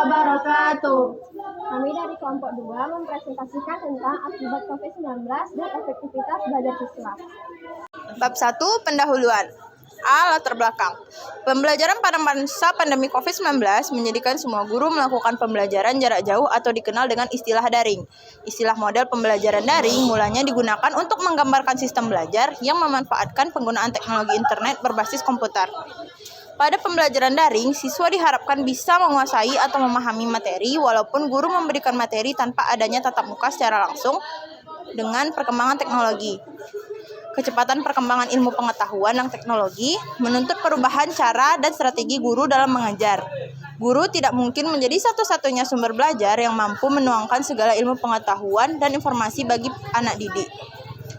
wabarakatuh. Kami dari kelompok 2 mempresentasikan tentang akibat COVID-19 dan efektivitas belajar siswa. Bab 1, pendahuluan. A. Latar belakang. Pembelajaran pada masa pandemi COVID-19 menjadikan semua guru melakukan pembelajaran jarak jauh atau dikenal dengan istilah daring. Istilah model pembelajaran daring mulanya digunakan untuk menggambarkan sistem belajar yang memanfaatkan penggunaan teknologi internet berbasis komputer. Pada pembelajaran daring, siswa diharapkan bisa menguasai atau memahami materi walaupun guru memberikan materi tanpa adanya tatap muka secara langsung dengan perkembangan teknologi. Kecepatan perkembangan ilmu pengetahuan dan teknologi menuntut perubahan cara dan strategi guru dalam mengajar. Guru tidak mungkin menjadi satu-satunya sumber belajar yang mampu menuangkan segala ilmu pengetahuan dan informasi bagi anak didik.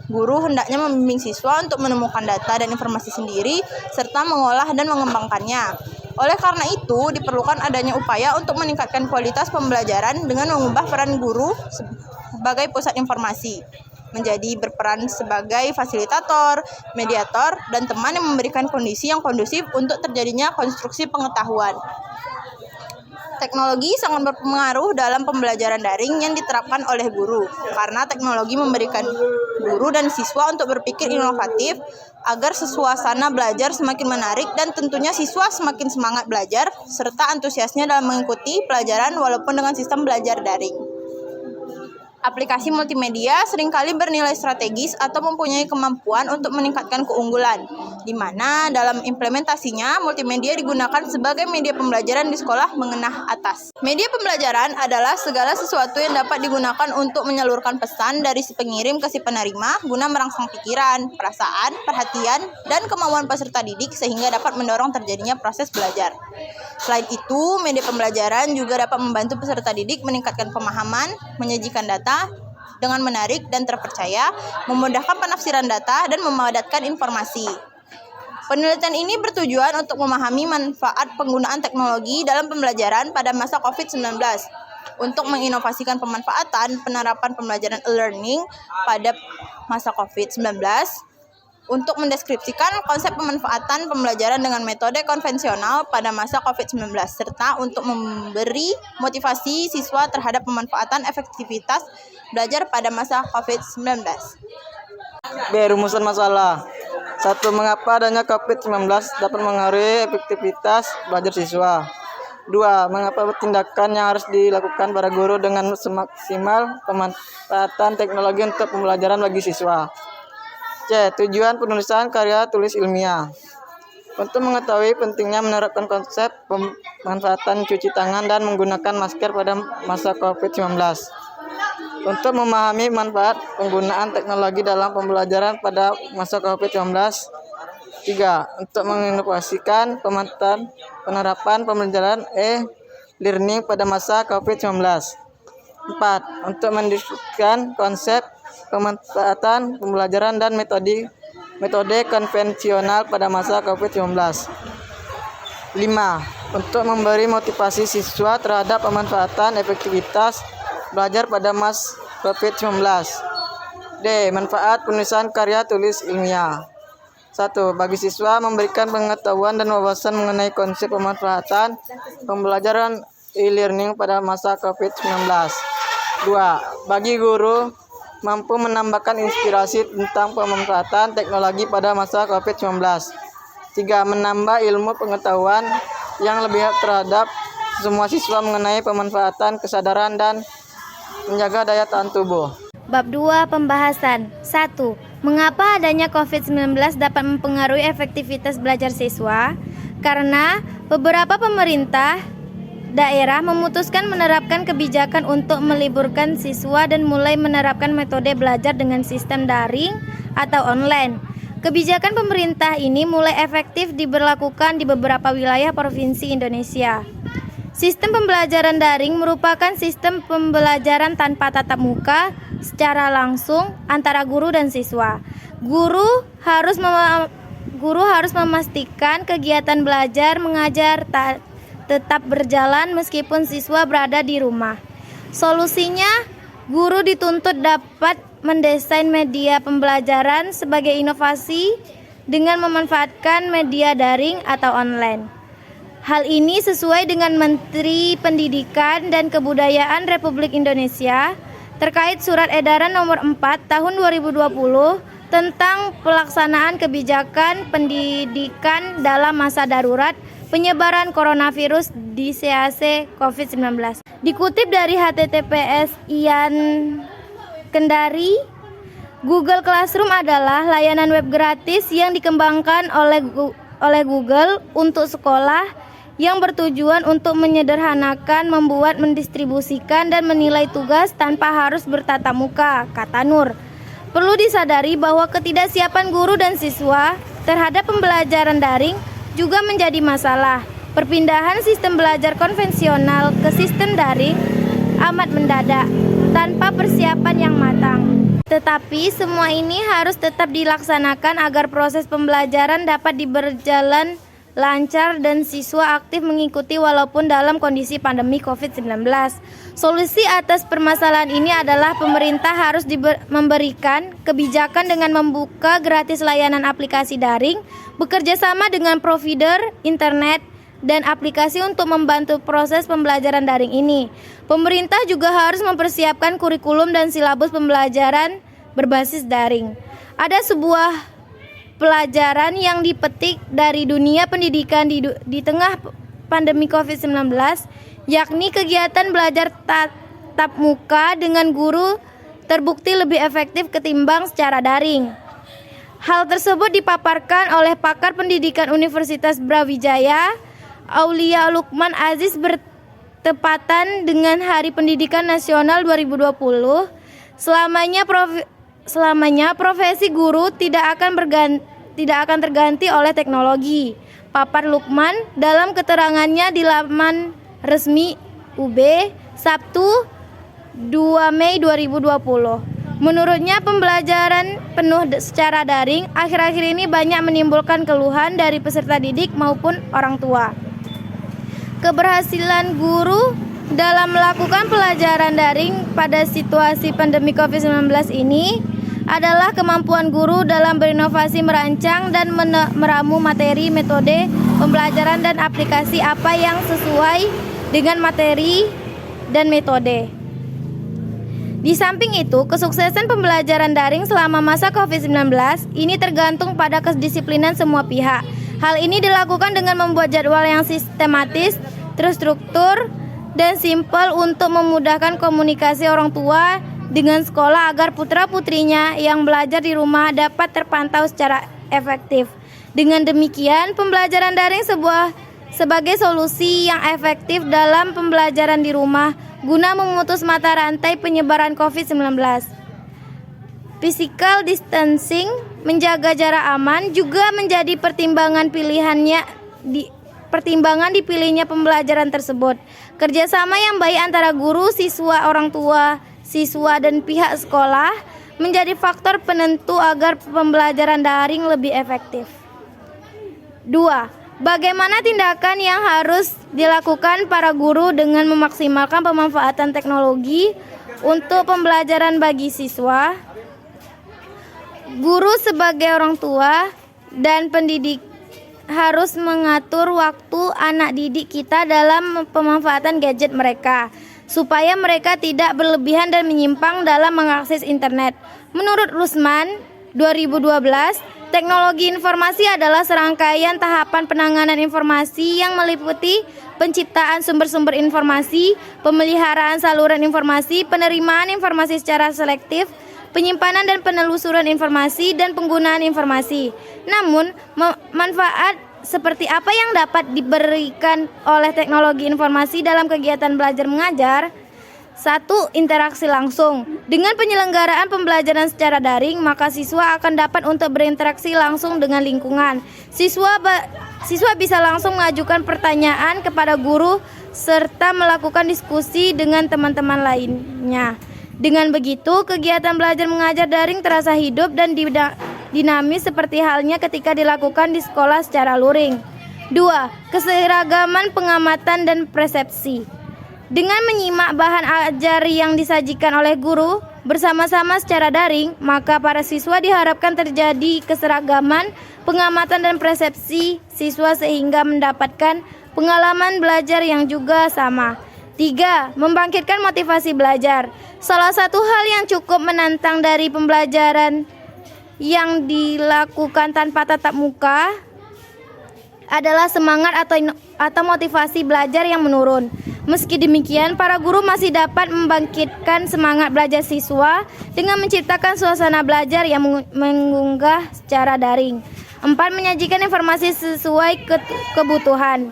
Guru hendaknya membimbing siswa untuk menemukan data dan informasi sendiri serta mengolah dan mengembangkannya. Oleh karena itu, diperlukan adanya upaya untuk meningkatkan kualitas pembelajaran dengan mengubah peran guru sebagai pusat informasi, menjadi berperan sebagai fasilitator, mediator, dan teman yang memberikan kondisi yang kondusif untuk terjadinya konstruksi pengetahuan. Teknologi sangat berpengaruh dalam pembelajaran daring yang diterapkan oleh guru, karena teknologi memberikan guru dan siswa untuk berpikir inovatif agar suasana belajar semakin menarik dan tentunya siswa semakin semangat belajar serta antusiasnya dalam mengikuti pelajaran walaupun dengan sistem belajar daring. Aplikasi multimedia seringkali bernilai strategis atau mempunyai kemampuan untuk meningkatkan keunggulan, di mana dalam implementasinya multimedia digunakan sebagai media pembelajaran di sekolah menengah atas. Media pembelajaran adalah segala sesuatu yang dapat digunakan untuk menyalurkan pesan dari si pengirim ke si penerima guna merangsang pikiran, perasaan, perhatian, dan kemauan peserta didik sehingga dapat mendorong terjadinya proses belajar. Selain itu, media pembelajaran juga dapat membantu peserta didik meningkatkan pemahaman, menyajikan data dengan menarik dan terpercaya, memudahkan penafsiran data, dan memadatkan informasi. Penelitian ini bertujuan untuk memahami manfaat penggunaan teknologi dalam pembelajaran pada masa COVID-19 untuk menginovasikan pemanfaatan penerapan pembelajaran e-learning pada masa COVID-19, untuk mendeskripsikan konsep pemanfaatan pembelajaran dengan metode konvensional pada masa COVID-19, serta untuk memberi motivasi siswa terhadap pemanfaatan efektivitas belajar pada masa COVID-19. B. Rumusan masalah. 1. Mengapa adanya COVID-19 dapat mengaruhi efektivitas belajar siswa? 2. Mengapa tindakan yang harus dilakukan para guru dengan semaksimal pemanfaatan teknologi untuk pembelajaran bagi siswa? C. Tujuan penulisan karya tulis ilmiah. Untuk mengetahui pentingnya menerapkan konsep pemanfaatan cuci tangan dan menggunakan masker pada masa COVID-19. Untuk memahami manfaat penggunaan teknologi dalam pembelajaran pada masa COVID-19. 3. Untuk menginovasikan penerapan pembelajaran e-learning pada masa COVID-19. 4. Untuk mendiskusikan konsep pemanfaatan pembelajaran dan metode konvensional pada masa COVID-19. 5. Untuk memberi motivasi siswa terhadap pemanfaatan efektivitas belajar pada masa COVID-19. D. Manfaat penulisan karya tulis ilmiah. 1. Bagi siswa memberikan pengetahuan dan wawasan mengenai konsep pemanfaatan pembelajaran e-learning pada masa COVID-19. 2. Bagi guru mampu menambahkan inspirasi tentang pemanfaatan teknologi pada masa COVID-19. 3. Menambah ilmu pengetahuan yang lebih terhadap semua siswa mengenai pemanfaatan kesadaran dan menjaga daya tahan tubuh. Bab 2, pembahasan. 1. Mengapa adanya COVID-19 dapat mempengaruhi efektivitas belajar siswa? Karena beberapa pemerintah daerah memutuskan menerapkan kebijakan untuk meliburkan siswa dan mulai menerapkan metode belajar dengan sistem daring atau online. Kebijakan pemerintah ini mulai efektif diberlakukan di beberapa wilayah provinsi Indonesia. Sistem pembelajaran daring merupakan sistem pembelajaran tanpa tatap muka secara langsung antara guru dan siswa. Guru harus memastikan kegiatan belajar mengajar tetap berjalan meskipun siswa berada di rumah. Solusinya, guru dituntut dapat mendesain media pembelajaran sebagai inovasi dengan memanfaatkan media daring atau online. Hal ini sesuai dengan Menteri Pendidikan dan Kebudayaan Republik Indonesia terkait Surat Edaran Nomor 4 Tahun 2020 tentang pelaksanaan kebijakan pendidikan dalam masa darurat penyebaran coronavirus di CAC COVID-19. Dikutip dari https Ian Kendari, Google Classroom adalah layanan web gratis yang dikembangkan oleh Google untuk sekolah yang bertujuan untuk menyederhanakan, membuat, mendistribusikan, dan menilai tugas tanpa harus bertatap muka, kata Nur. Perlu disadari bahwa ketidaksiapan guru dan siswa terhadap pembelajaran daring juga menjadi masalah. Perpindahan sistem belajar konvensional ke sistem daring amat mendadak, tanpa persiapan yang matang. Tetapi semua ini harus tetap dilaksanakan agar proses pembelajaran dapat berjalan lancar dan siswa aktif mengikuti walaupun dalam kondisi pandemi COVID-19. Solusi atas permasalahan ini adalah pemerintah harus memberikan kebijakan dengan membuka gratis layanan aplikasi daring, bekerja sama dengan provider internet dan aplikasi untuk membantu proses pembelajaran daring ini. Pemerintah juga harus mempersiapkan kurikulum dan silabus pembelajaran berbasis daring. Ada sebuah pelajaran yang dipetik dari dunia pendidikan di tengah pandemi COVID-19, yakni kegiatan belajar tatap muka dengan guru terbukti lebih efektif ketimbang secara daring. Hal tersebut dipaparkan oleh pakar pendidikan Universitas Brawijaya, Aulia Lukman Aziz, bertepatan dengan Hari Pendidikan Nasional 2020. Selamanya profesi guru tidak akan terganti oleh teknologi, papar Lukman dalam keterangannya di laman resmi UB Sabtu 2 Mei 2020. Menurutnya pembelajaran penuh secara daring akhir-akhir ini banyak menimbulkan keluhan dari peserta didik maupun orang tua. Keberhasilan guru dalam melakukan pelajaran daring pada situasi pandemi COVID-19 ini adalah kemampuan guru dalam berinovasi, merancang dan meramu materi, metode pembelajaran dan aplikasi apa yang sesuai dengan materi dan metode. Di samping itu, kesuksesan pembelajaran daring selama masa COVID-19 ini tergantung pada kedisiplinan semua pihak. Hal ini dilakukan dengan membuat jadwal yang sistematis, terstruktur, dan simpel untuk memudahkan komunikasi orang tua dengan sekolah agar putra-putrinya yang belajar di rumah dapat terpantau secara efektif. Dengan demikian, pembelajaran daring sebagai solusi yang efektif dalam pembelajaran di rumah guna memutus mata rantai penyebaran COVID-19. Physical distancing, menjaga jarak aman juga menjadi pertimbangan dipilihnya pembelajaran tersebut. Kerjasama yang baik antara guru, siswa, orang tua, siswa, dan pihak sekolah menjadi faktor penentu agar pembelajaran daring lebih efektif. 2. Bagaimana tindakan yang harus dilakukan para guru dengan memaksimalkan pemanfaatan teknologi untuk pembelajaran bagi siswa? Guru sebagai orang tua dan pendidik harus mengatur waktu anak didik kita dalam pemanfaatan gadget mereka, supaya mereka tidak berlebihan dan menyimpang dalam mengakses internet. Menurut Rusman, 2012, teknologi informasi adalah serangkaian tahapan penanganan informasi yang meliputi penciptaan sumber-sumber informasi, pemeliharaan saluran informasi, penerimaan informasi secara selektif, penyimpanan dan penelusuran informasi, dan penggunaan informasi. Namun, manfaat seperti apa yang dapat diberikan oleh teknologi informasi dalam kegiatan belajar mengajar? 1. Interaksi langsung. Dengan penyelenggaraan pembelajaran secara daring, maka siswa akan dapat untuk berinteraksi langsung dengan lingkungan. Siswa bisa langsung mengajukan pertanyaan kepada guru serta melakukan diskusi dengan teman-teman lainnya. Dengan begitu, kegiatan belajar mengajar daring terasa hidup dan dinamis seperti halnya ketika dilakukan di sekolah secara luring. 2. Keseragaman pengamatan dan persepsi. Dengan menyimak bahan ajar yang disajikan oleh guru bersama-sama secara daring, maka para siswa diharapkan terjadi keseragaman pengamatan dan persepsi siswa sehingga mendapatkan pengalaman belajar yang juga sama. 3. Membangkitkan motivasi belajar. Salah satu hal yang cukup menantang dari pembelajaran yang dilakukan tanpa tatap muka adalah semangat atau motivasi belajar yang menurun. Meski demikian, para guru masih dapat membangkitkan semangat belajar siswa dengan menciptakan suasana belajar yang mengunggah secara daring. 4. Menyajikan informasi sesuai kebutuhan.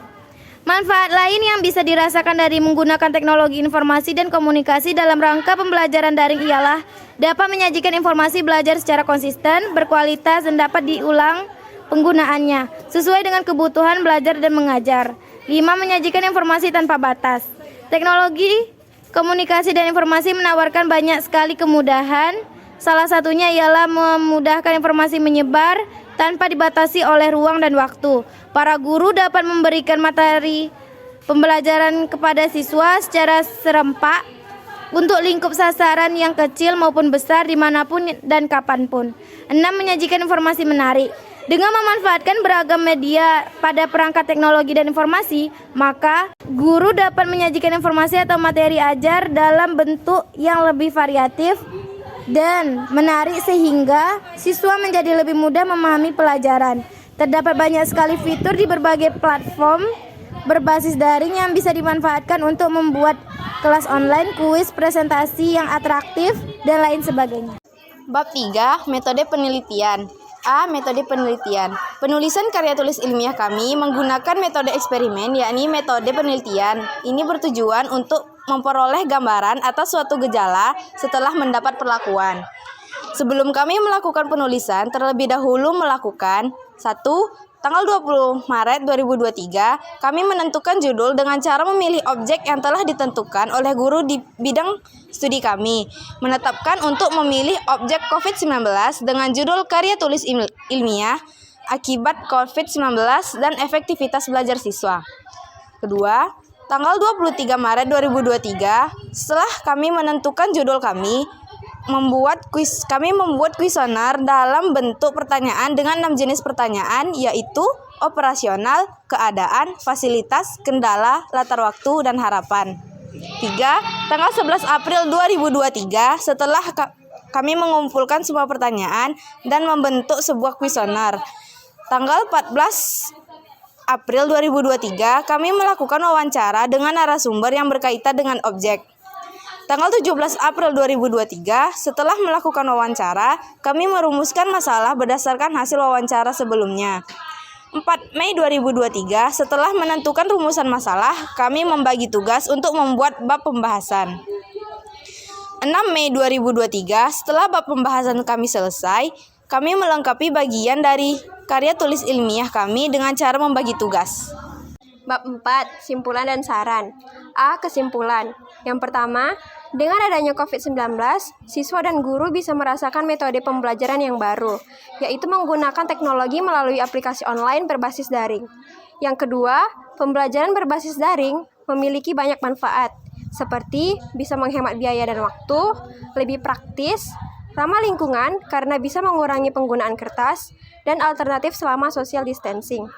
Manfaat lain yang bisa dirasakan dari menggunakan teknologi informasi dan komunikasi dalam rangka pembelajaran daring ialah dapat menyajikan informasi belajar secara konsisten, berkualitas, dan dapat diulang penggunaannya sesuai dengan kebutuhan belajar dan mengajar. 5. Menyajikan informasi tanpa batas. Teknologi komunikasi dan informasi menawarkan banyak sekali kemudahan. Salah satunya ialah memudahkan informasi menyebar tanpa dibatasi oleh ruang dan waktu. Para guru dapat memberikan materi pembelajaran kepada siswa secara serempak untuk lingkup sasaran yang kecil maupun besar dimanapun dan kapanpun. 6. Menyajikan informasi menarik. Dengan memanfaatkan beragam media pada perangkat teknologi dan informasi, maka guru dapat menyajikan informasi atau materi ajar dalam bentuk yang lebih variatif dan menarik sehingga siswa menjadi lebih mudah memahami pelajaran. Terdapat banyak sekali fitur di berbagai platform berbasis daring yang bisa dimanfaatkan untuk membuat kelas online, kuis, presentasi yang atraktif, dan lain sebagainya. Bab 3. Metode penelitian. A. Metode penelitian. Penulisan karya tulis ilmiah kami menggunakan metode eksperimen, yakni metode penelitian. Ini bertujuan untuk memperoleh gambaran atas suatu gejala setelah mendapat perlakuan. Sebelum kami melakukan penulisan, terlebih dahulu melakukan 1. Tanggal 20 Maret 2023, kami menentukan judul dengan cara memilih objek yang telah ditentukan oleh guru di bidang studi kami. Menetapkan untuk memilih objek COVID-19 dengan judul karya tulis ilmiah, akibat COVID-19 dan efektivitas belajar siswa. Kedua, tanggal 23 Maret 2023, setelah kami menentukan judul kami membuat kuesioner dalam bentuk pertanyaan dengan 6 jenis pertanyaan, yaitu operasional, keadaan, fasilitas, kendala, latar waktu, dan harapan. 3. Tanggal 11 April 2023, setelah kami mengumpulkan semua pertanyaan dan membentuk sebuah kuesioner. Tanggal 14 April 2023, kami melakukan wawancara dengan narasumber yang berkaitan dengan objek. Tanggal 17 April 2023, setelah melakukan wawancara, kami merumuskan masalah berdasarkan hasil wawancara sebelumnya. 4 Mei 2023, setelah menentukan rumusan masalah, kami membagi tugas untuk membuat bab pembahasan. 6 Mei 2023, setelah bab pembahasan kami selesai, kami melengkapi bagian dari karya tulis ilmiah kami dengan cara membagi tugas. Bab 4. Simpulan dan saran. A. Kesimpulan. Yang pertama, dengan adanya COVID-19, siswa dan guru bisa merasakan metode pembelajaran yang baru, yaitu menggunakan teknologi melalui aplikasi online berbasis daring. Yang kedua, pembelajaran berbasis daring memiliki banyak manfaat, seperti bisa menghemat biaya dan waktu, lebih praktis, ramah lingkungan karena bisa mengurangi penggunaan kertas, dan alternatif selama social distancing.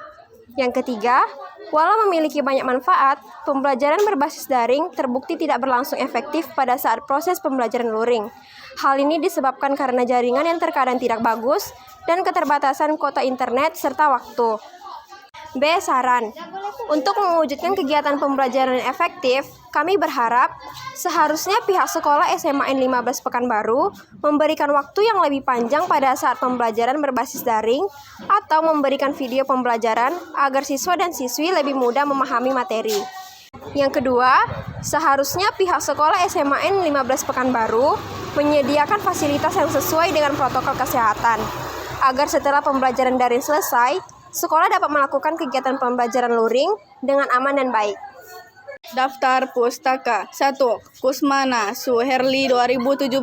Yang ketiga, walau memiliki banyak manfaat, pembelajaran berbasis daring terbukti tidak berlangsung efektif pada saat proses pembelajaran luring. Hal ini disebabkan karena jaringan yang terkadang tidak bagus dan keterbatasan kuota internet serta waktu. B. Saran. Untuk mewujudkan kegiatan pembelajaran yang efektif, kami berharap seharusnya pihak sekolah SMA N15 Pekanbaru memberikan waktu yang lebih panjang pada saat pembelajaran berbasis daring atau memberikan video pembelajaran agar siswa dan siswi lebih mudah memahami materi. Yang kedua, seharusnya pihak sekolah SMA N15 Pekanbaru menyediakan fasilitas yang sesuai dengan protokol kesehatan agar setelah pembelajaran daring selesai, sekolah dapat melakukan kegiatan pembelajaran luring dengan aman dan baik. Daftar pustaka. 1. Kusmana Suherli 2017.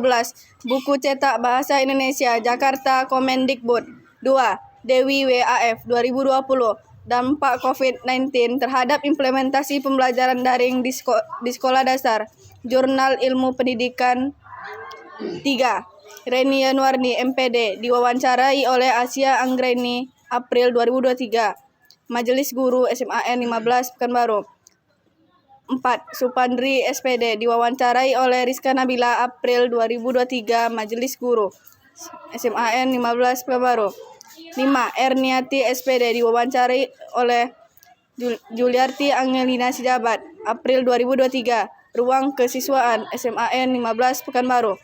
Buku cetak Bahasa Indonesia Jakarta Kemendikbud. 2. Dewi WAF 2020. Dampak COVID-19 terhadap implementasi pembelajaran daring di sekolah dasar. Jurnal Ilmu Pendidikan. 3. Reni Yanuarni MPD diwawancarai oleh Asia Anggreni April 2023. Majelis Guru SMAN 15 Pekanbaru. 4. Supandri SPD diwawancarai oleh Rizka Nabila April 2023 Majelis Guru SMAN 15 Pekanbaru. 5. Erniati SPD diwawancarai oleh Juliarti Angelina Sijabat April 2023 Ruang Kesiswaan SMAN 15 Pekanbaru.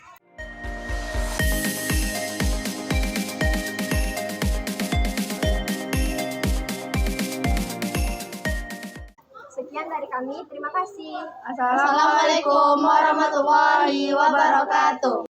Sekian dari kami, terima kasih. Assalamualaikum warahmatullahi wabarakatuh.